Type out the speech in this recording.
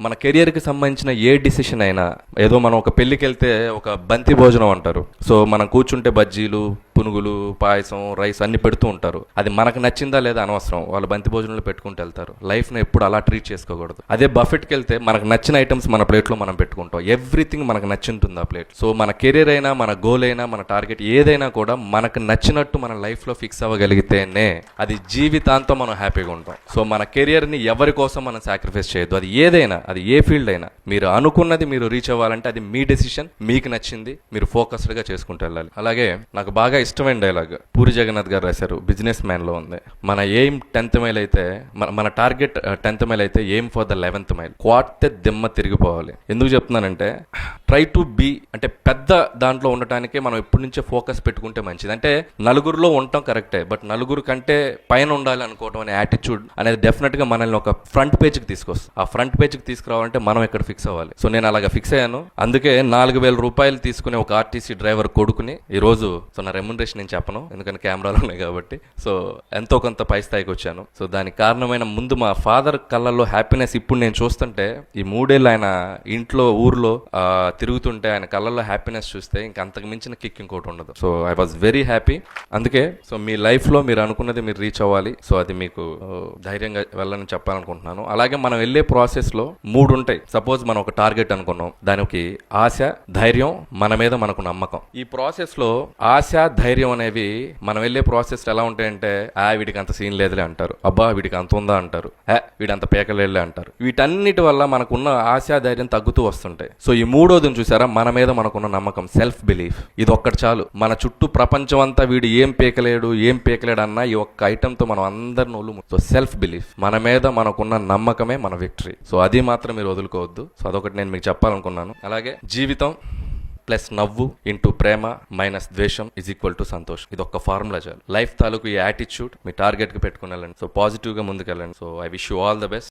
మన కెరియర్కి సంబంధించిన ఏ డిసిషన్ అయినా, ఏదో మనం ఒక పెళ్ళికి వెళ్తే ఒక బంతి భోజనం అంటారు. సో మనం కూర్చుంటే బజ్జీలు, పునుగులు, పాయసం, రైస్ అన్ని పెడుతూ ఉంటారు. అది మనకు నచ్చిందా లేదా అనవసరం, వాళ్ళు బంతి భోజనంలో పెట్టుకుంటూ వెళ్తారు. లైఫ్ని ఎప్పుడు అలా ట్రీట్ చేసుకోకూడదు. అదే బఫెట్కి వెళ్తే మనకు నచ్చిన ఐటమ్స్ మన ప్లేట్లో మనం పెట్టుకుంటాం. ఎవ్రీథింగ్ మనకు నచ్చింటుంది ఆ ప్లేట్. సో మన కెరీర్ అయినా, మన గోల్ అయినా, మన టార్గెట్ ఏదైనా కూడా మనకు నచ్చినట్టు మన లైఫ్లో ఫిక్స్ అవ్వగలిగితేనే అది జీవితాంతం మనం హ్యాపీగా ఉంటాం. సో మన కెరియర్ని ఎవరి కోసం మనం సాక్రిఫైస్ చేయొద్దు. అది ఏదైనా, అది ఏ ఫీల్డ్ అయినా, మీరు అనుకున్నది మీరు రీచ్ అవ్వాలంటే అది మీ డెసిషన్, మీకు నచ్చింది, మీరు ఫోకస్డ్గా చేసుకుంటూ వెళ్ళాలి. అలాగే నాకు బాగా ఇష్టమైన డైలాగ్ పూరి జగన్నాథ్ గారు రాశారు, బిజినెస్ మ్యాన్ లో ఉంది. మన ఎయిమ్ 10th మైల్ అయితే, మన టార్గెట్ 10th మైల్ అయితే aim for the 11th mile. క్వార్తే దిమ్మ తిరిగిపోవాలి. ఎందుకు చెప్తున్నానంటే, ట్రై టు బీ అంటే పెద్ద దాంట్లో ఉండటానికే మనం ఎప్పటి నుంచే ఫోకస్ పెట్టుకుంటే మంచిది. అంటే నలుగురిలో ఉండటం కరెక్టే, బట్ నలుగురు కంటే పైన ఉండాలి అనుకోవడం అనే యాటిట్యూడ్ అనేది డెఫినెట్ గా మనల్ని ఒక ఫ్రంట్ పేజ్కి తీసుకొస్తుంది. ఆ ఫ్రంట్ పేజ్కి తీసుకురావాలంటే మనం ఇక్కడ ఫిక్స్ అవ్వాలి. సో నేను అలాగా ఫిక్స్ అయ్యాను. అందుకే 4,000 రూపాయలు తీసుకునే ఒక ఆర్టీసీ డ్రైవర్ కొడుకుని ఈ రోజు నా రెమ్యునరేషన్ నేను చెప్పను, ఎందుకంటే కెమెరాలు ఉన్నాయి కాబట్టి. సో ఎంతో కొంత పై స్థాయికి వచ్చాను. సో దానికి కారణమైన ముందు మా ఫాదర్ కళ్ళల్లో హ్యాపీనెస్ ఇప్పుడు నేను చూస్తుంటే, ఈ 3 ఏళ్ళు ఆయన ఇంట్లో ఊర్లో తిరుగుతుంటే ఆయన కళ్ళల్లో హ్యాపీనెస్ చూస్తే ఇంక అంతకు మించిన కిక్ ఇంకోటి ఉండదు. So I was very happy. అందుకే సో మీ లైఫ్లో మీరు అనుకున్నది మీరు రీచ్ అవ్వాలి. సో అది మీకు ధైర్యంగా వెళ్ళని చెప్పాలనుకుంటున్నాను. అలాగే మనం వెళ్ళే ప్రాసెస్లో 3 ఉంటాయి. సపోజ్ మనం ఒక టార్గెట్ అనుకున్నాం, దానికి ఆశ, ధైర్యం, మన మీద మనకు నమ్మకం. ఈ ప్రాసెస్లో ఆశ, ధైర్యం అనేవి మనం వెళ్ళే ప్రాసెస్ ఎలా ఉంటాయంటే, వీడికి అంత సీన్ లేదులే అంటారు, అబ్బా వీడికి అంత ఉందా అంటారు, వీడంత పేకలేదులే అంటారు. వీటన్నిటి వల్ల మనకున్న ఆశ, ధైర్యం తగ్గుతూ వస్తుంటాయి. సో ఈ 3వది చూసారా, మన మీద మనకున్న నమ్మకం, సెల్ఫ్ బిలీఫ్. ఇది ఒక్కటి చాలు. మన చుట్టూ ప్రపంచం అంతా వీడు ఏం పేకలేడు అన్న ఈ ఒక్క ఐటమ్తో మనం అందరిని ఒళ్ళు. సో సెల్ఫ్ బిలీఫ్, మన మీద మనకున్న నమ్మకమే మన విక్టరీ. సో అది మాత్రం మీరు వదులుకోవద్దు. సో అదొకటి నేను మీకు చెప్పాలనుకున్నాను. అలాగే జీవితం ప్లస్ నవ్వు ఇంటూ ప్రేమ మైనస్ ద్వేషం ఈజ్ ఈక్వల్ టు సంతోషం. ఇది ఒక్క ఫార్ములా చాలు. లైఫ్ తాలూకు ఈ యాటిట్యూడ్ మీ టార్గెట్కి పెట్టుకుని వెళ్ళండి. సో పాజిటివ్గా ముందుకెళ్ళండి. So I wish you all the best.